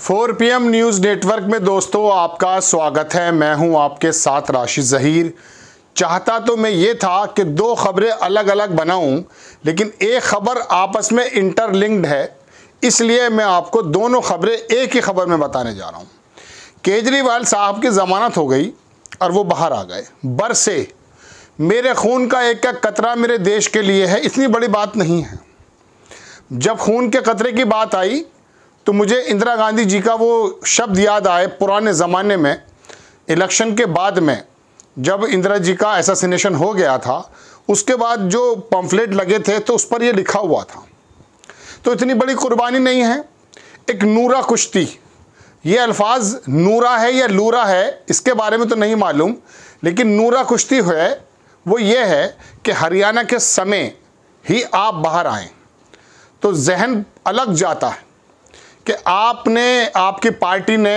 4 PM news network में दोस्तों आपका स्वागत है। मैं हूं आपके साथ राशिद ज़हीर। चाहता तो मैं ये था कि दो खबरें अलग अलग बनाऊं, लेकिन एक खबर आपस में इंटरलिंक्ड है, इसलिए मैं आपको दोनों खबरें एक ही खबर में बताने जा रहा हूं। केजरीवाल साहब की ज़मानत हो गई और वो बाहर आ गए। बरसे मेरे खून का एक एक कतरा मेरे देश के लिए है, इतनी बड़ी बात नहीं है। जब खून के कतरे की बात आई तो मुझे इंदिरा गांधी जी का वो शब्द याद आए पुराने ज़माने में, इलेक्शन के बाद में जब इंदिरा जी का असैसिनेशन हो गया था, उसके बाद जो पम्फलेट लगे थे तो उस पर ये लिखा हुआ था। तो इतनी बड़ी कुर्बानी नहीं है। एक नूरा कुश्ती, ये अल्फाज नूरा है या लूरा है इसके बारे में तो नहीं मालूम, लेकिन नूरा कुश्ती है वो ये है कि हरियाणा के समय ही आप बाहर आएँ तो जहन अलग जाता है कि आपकी पार्टी ने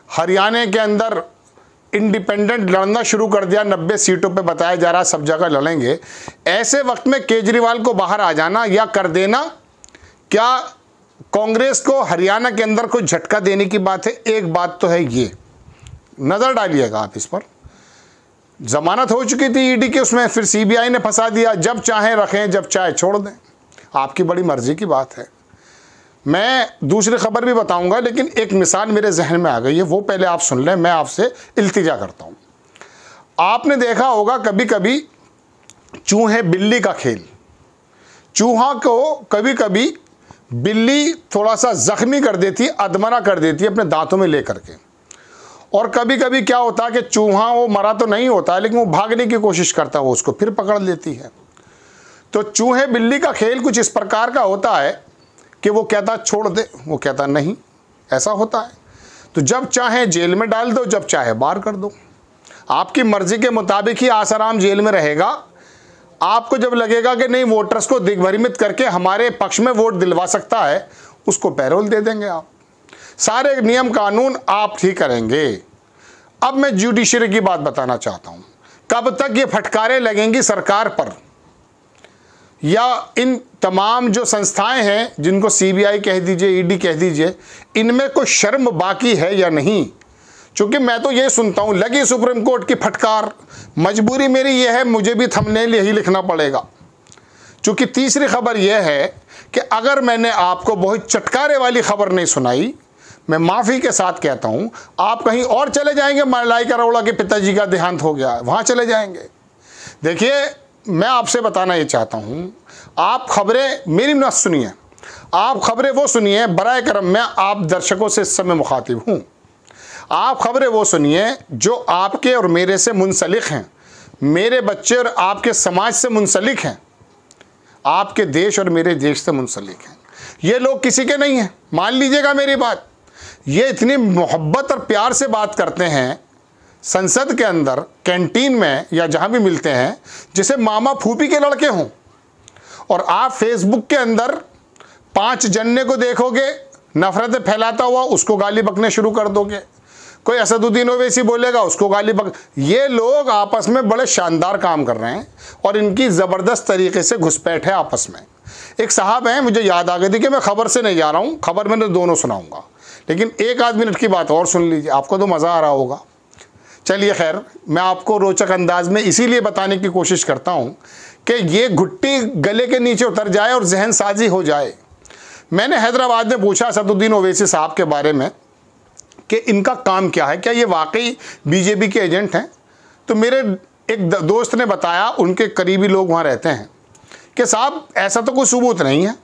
हरियाणा के अंदर इंडिपेंडेंट लड़ना शुरू कर दिया। 90 सीटों पे बताया जा रहा सब जगह लड़ेंगे। ऐसे वक्त में केजरीवाल को बाहर आ जाना या कर देना, क्या कांग्रेस को हरियाणा के अंदर कोई झटका देने की बात है? एक बात तो है, ये नज़र डालिएगा आप इस पर। जमानत हो चुकी थी ईडी की, उसमें फिर सीबीआई ने फंसा दिया। जब चाहें रखें, जब चाहे छोड़ दें, आपकी बड़ी मर्जी की बात है। मैं दूसरी खबर भी बताऊंगा, लेकिन एक मिसाल मेरे जहन में आ गई है, वो पहले आप सुन लें। मैं आपसे इल्तिजा करता हूँ। आपने देखा होगा कभी कभी चूहे बिल्ली का खेल। चूहा को कभी कभी बिल्ली थोड़ा सा जख्मी कर देती, अधमरा कर देती अपने दांतों में लेकर के। और कभी कभी क्या होता है कि चूहा वो मरा तो नहीं होता, लेकिन वो भागने की कोशिश करता है, वो उसको फिर पकड़ लेती है। तो चूहे बिल्ली का खेल कुछ इस प्रकार का होता है कि वो कहता छोड़ दे, वो कहता नहीं, ऐसा होता है। तो जब चाहे जेल में डाल दो, जब चाहे बाहर कर दो, आपकी मर्जी के मुताबिक ही आसाराम जेल में रहेगा। आपको जब लगेगा कि नहीं, वोटर्स को दिग्भ्रमित करके हमारे पक्ष में वोट दिलवा सकता है, उसको पैरोल दे देंगे आप। सारे नियम कानून आप ठीक करेंगे। अब मैं जुडिशरी की बात बताना चाहता हूं। कब तक ये फटकारें लगेंगी सरकार पर या इन तमाम जो संस्थाएं हैं, जिनको सीबीआई कह दीजिए, ईडी कह दीजिए, इनमें कोई शर्म बाकी है या नहीं? क्योंकि मैं तो ये सुनता हूं, लगी सुप्रीम कोर्ट की फटकार, मजबूरी मेरी ये है, मुझे भी थंबनेल यही लिखना पड़ेगा। क्योंकि तीसरी खबर यह है कि अगर मैंने आपको बहुत चटकारे वाली खबर नहीं सुनाई, मैं माफ़ी के साथ कहता हूं, आप कहीं और चले जाएंगे। मलाइका अरोड़ा के पिताजी का देहांत हो गया, वहाँ चले जाएंगे। देखिए, मैं आपसे बताना ये चाहता हूं, आप खबरें मेरी मत सुनिए, आप खबरें वो सुनिए। बराए करम मैं आप दर्शकों से इस समय मुखातिब हूं। आप खबरें वो सुनिए जो आपके और मेरे से मुंसलिक हैं, मेरे बच्चे और आपके समाज से मुंसलिक हैं, आपके देश और मेरे देश से मुंसलिक हैं। ये लोग किसी के नहीं हैं, मान लीजिएगा मेरी बात। ये इतनी मोहब्बत और प्यार से बात करते हैं संसद के अंदर, कैंटीन में या जहाँ भी मिलते हैं, जैसे मामा फूफी के लड़के हों। और आप फेसबुक के अंदर 5 जन्ने को देखोगे नफरतें फैलाता हुआ, उसको गाली बकने शुरू कर दोगे। कोई असदुद्दीन ओवैसी बोलेगा, उसको गाली बक। ये लोग आपस में बड़े शानदार काम कर रहे हैं और इनकी ज़बरदस्त तरीके से घुसपैठ है आपस में। एक साहब हैं, मुझे याद आ गई थी कि मैं खबर से नहीं जा रहा हूँ, खबर मैंने दोनों सुनाऊँगा, लेकिन एक आध मिनट की बात और सुन लीजिए, आपको तो मज़ा आ रहा होगा। चलिए खैर, मैं आपको रोचक अंदाज में इसीलिए बताने की कोशिश करता हूं कि ये घुट्टी गले के नीचे उतर जाए और जहन साजी हो जाए। मैंने हैदराबाद में पूछा असदुद्दीन ओवैसी साहब के बारे में कि इनका काम क्या है, क्या ये वाकई बीजेपी के एजेंट हैं? तो मेरे एक दोस्त ने बताया, उनके करीबी लोग वहाँ रहते हैं, कि साहब ऐसा तो कोई सबूत नहीं है,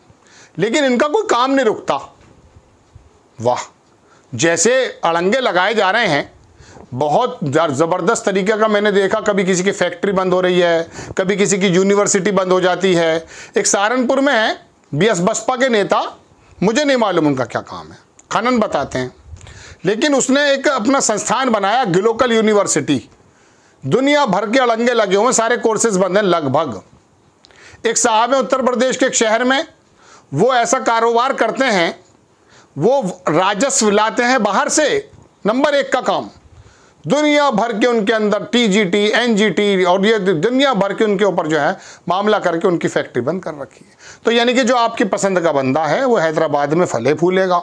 लेकिन इनका कोई काम नहीं रुकता। वाह, जैसे अड़ंगे लगाए जा रहे हैं, बहुत ज़बरदस्त तरीके का मैंने देखा। कभी किसी की फैक्ट्री बंद हो रही है, कभी किसी की यूनिवर्सिटी बंद हो जाती है। एक सहारनपुर में है बसपा के नेता, मुझे नहीं मालूम उनका क्या काम है, खनन बताते हैं, लेकिन उसने एक अपना संस्थान बनाया, ग्लोकल यूनिवर्सिटी। दुनिया भर के अड़ंगे लगे हुए, सारे कोर्सेज बंद हैं लगभग। एक साहब है उत्तर प्रदेश के एक शहर में, वो ऐसा कारोबार करते हैं, वो राजस्व लाते हैं बाहर से, नंबर 1 का काम। दुनिया भर के उनके अंदर टीजीटी, एनजीटी और ये दुनिया भर के उनके ऊपर जो है मामला करके उनकी फैक्ट्री बंद कर रखी है। तो यानी कि जो आपकी पसंद का बंदा है वो हैदराबाद में फले फूलेगा,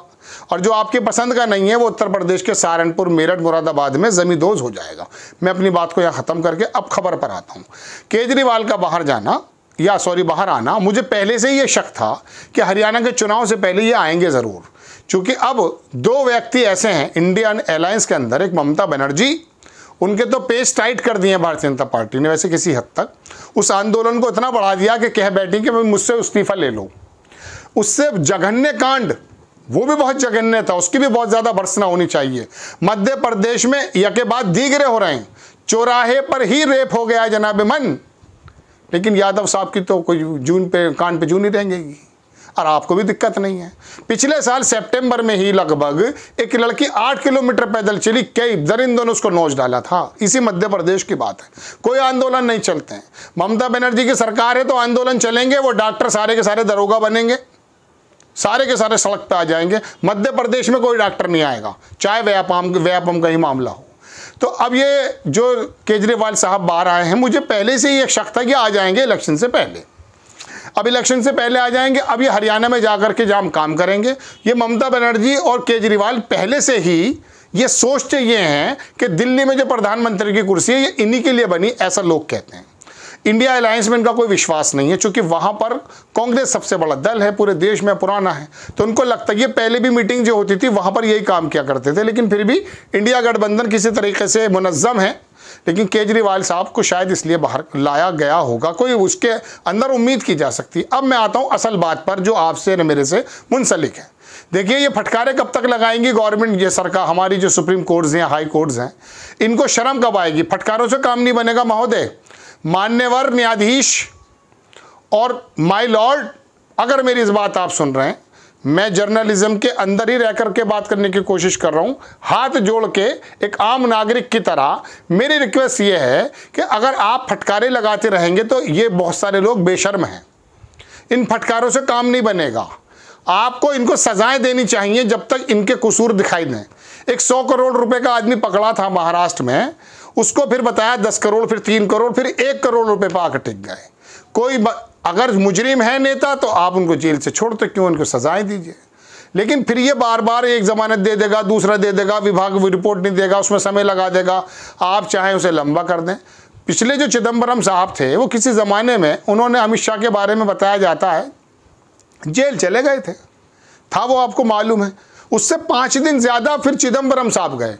और जो आपकी पसंद का नहीं है वो उत्तर प्रदेश के सहारनपुर, मेरठ, मुरादाबाद में ज़मींदोज़ हो जाएगा। मैं अपनी बात को यहाँ ख़त्म करके अब खबर पर आता हूँ। केजरीवाल का बाहर आना, मुझे पहले से ही ये शक था कि हरियाणा के चुनाव से पहले ये आएंगे ज़रूर, क्योंकि अब दो व्यक्ति ऐसे हैं इंडियन अलायंस के अंदर, एक ममता बनर्जी, उनके तो पेज टाइट कर दिए भारतीय जनता पार्टी ने, वैसे किसी हद तक उस आंदोलन को इतना बढ़ा दिया कि कह बैठी कि मुझसे इस्तीफा ले लो। उससे जघन्य कांड, वो भी बहुत जघन्य था, उसकी भी बहुत ज़्यादा भर्त्सना होनी चाहिए। मध्य प्रदेश में यके बाद दीगरे हो रहे हैं, चौराहे पर ही रेप हो गया जनाब मन, लेकिन यादव साहब की तो कोई जून पे कान पे जून ही रहेंगी और आपको भी दिक्कत नहीं है। पिछले साल सितंबर में ही लगभग एक लड़की 8 किलोमीटर पैदल चली, कई दरिंदों ने उसको नोच डाला था। इसी मध्य प्रदेश की बात है, कोई आंदोलन नहीं चलते हैं। ममता बनर्जी की सरकार है तो आंदोलन चलेंगे, वो डॉक्टर सारे के सारे दरोगा बनेंगे, सारे के सारे सड़क पे आ जाएंगे। मध्य प्रदेश में कोई डॉक्टर नहीं आएगा, चाहे व्यापम का ही मामला हो। तो अब ये जो केजरीवाल साहब बाहर आए हैं, मुझे पहले से ही एक शक था कि आ जाएंगे इलेक्शन से पहले। अब इलेक्शन से पहले आ जाएंगे, अब ये हरियाणा में जाकर के जाम काम करेंगे। ये ममता बनर्जी और केजरीवाल पहले से ही ये सोचते ये हैं कि दिल्ली में जो प्रधानमंत्री की कुर्सी है ये इन्हीं के लिए बनी, ऐसा लोग कहते हैं। इंडिया अलायंस में इनका कोई विश्वास नहीं है, क्योंकि वहाँ पर कांग्रेस सबसे बड़ा दल है, पूरे देश में पुराना है, तो उनको लगता है ये पहले भी मीटिंग जो होती थी वहाँ पर यही काम किया करते थे। लेकिन फिर भी इंडिया गठबंधन किसी तरीके से मुनज़्ज़म है, लेकिन केजरीवाल साहब को शायद इसलिए बाहर लाया गया होगा, कोई उसके अंदर उम्मीद की जा सकती। अब मैं आता हूँ असल बात पर जो आपसे न मेरे से मुंसलिक है। देखिए, ये फटकारे कब तक लगाएंगी गवर्नमेंट, ये सरकार, हमारी जो सुप्रीम कोर्ट्स हैं, हाई कोर्ट्स हैं, इनको शर्म कब आएगी? फटकारों से काम नहीं बनेगा महोदय। मान्यवर न्यायाधीश और माय लॉर्ड, अगर मेरी इस बात आप सुन रहे हैं, मैं जर्नलिज्म के अंदर ही रह कर के बात करने की कोशिश कर रहा हूं, हाथ जोड़ के एक आम नागरिक की तरह मेरी रिक्वेस्ट ये है कि अगर आप फटकारे लगाते रहेंगे तो ये बहुत सारे लोग बेशर्म हैं, इन फटकारों से काम नहीं बनेगा। आपको इनको सजाएं देनी चाहिए जब तक इनके कसूर दिखाई दें। एक 100 करोड़ रुपए का आदमी पकड़ा था महाराष्ट्र में, उसको फिर बताया 10 करोड़, फिर 3 करोड़, फिर 1 करोड़ रुपए पर आकर टिक गए। कोई अगर मुजरिम है नेता तो आप उनको जेल से छोड़ते क्यों, उनको सजाएं दीजिए। लेकिन फिर ये बार बार एक जमानत दे देगा, दूसरा दे देगा, विभाग रिपोर्ट नहीं देगा, उसमें समय लगा देगा, आप चाहें उसे लंबा कर दें। पिछले जो चिदम्बरम साहब थे वो किसी ज़माने में उन्होंने अमित शाह के बारे में बताया जाता है जेल चले गए थे, था वो आपको मालूम है। उससे 5 दिन ज़्यादा फिर चिदम्बरम साहब गए,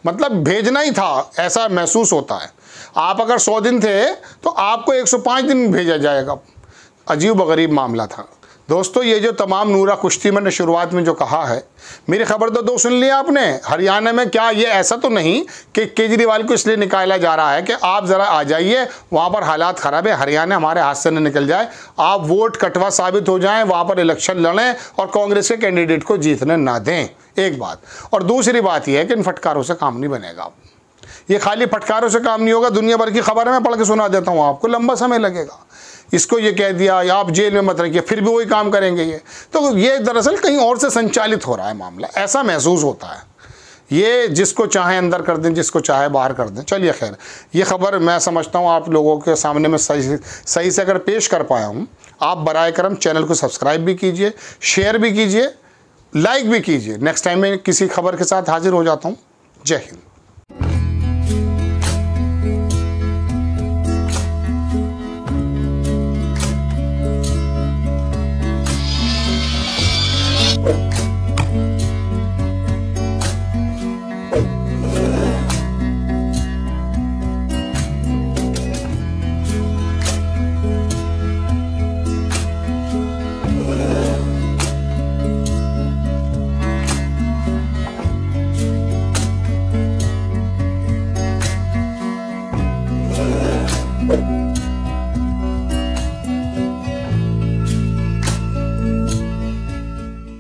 मतलब भेजना ही था, ऐसा महसूस होता है। आप अगर 100 दिन थे तो आपको 105 दिन भेजा जाएगा। अजीब व गरीब मामला था दोस्तों। ये जो तमाम नूरा कुश्ती मैंने शुरुआत में जो कहा है, मेरी खबर तो 2 सुन लिया आपने। हरियाणा में क्या ये ऐसा तो नहीं कि केजरीवाल को इसलिए निकाला जा रहा है कि आप ज़रा आ जाइए, वहाँ पर हालात ख़राब है, हरियाणा हमारे हाथ से न निकल जाए, आप वोट कटवा साबित हो जाएं, वहाँ पर इलेक्शन लड़ें और कांग्रेस के कैंडिडेट को जीतने ना दें, एक बात। और दूसरी बात यह है कि इन फटकारों से काम नहीं बनेगा। ये खाली फटकारों से काम नहीं होगा, दुनिया भर की खबर मैं पढ़ के सुना देता हूँ आपको, लंबा समय लगेगा। इसको ये कह दिया या आप जेल में मत रखिए, फिर भी वही काम करेंगे ये। तो ये दरअसल कहीं और से संचालित हो रहा है मामला, ऐसा महसूस होता है। ये जिसको चाहे अंदर कर दें, जिसको चाहे बाहर कर दें। चलिए खैर, ये खबर मैं समझता हूँ आप लोगों के सामने में सही से अगर पेश कर पाया हूँ। आप बराए करम चैनल को सब्सक्राइब भी कीजिए, शेयर भी कीजिए, लाइक भी कीजिए। नेक्स्ट टाइम मैं किसी खबर के साथ हाजिर हो जाता हूँ। जय हिंद।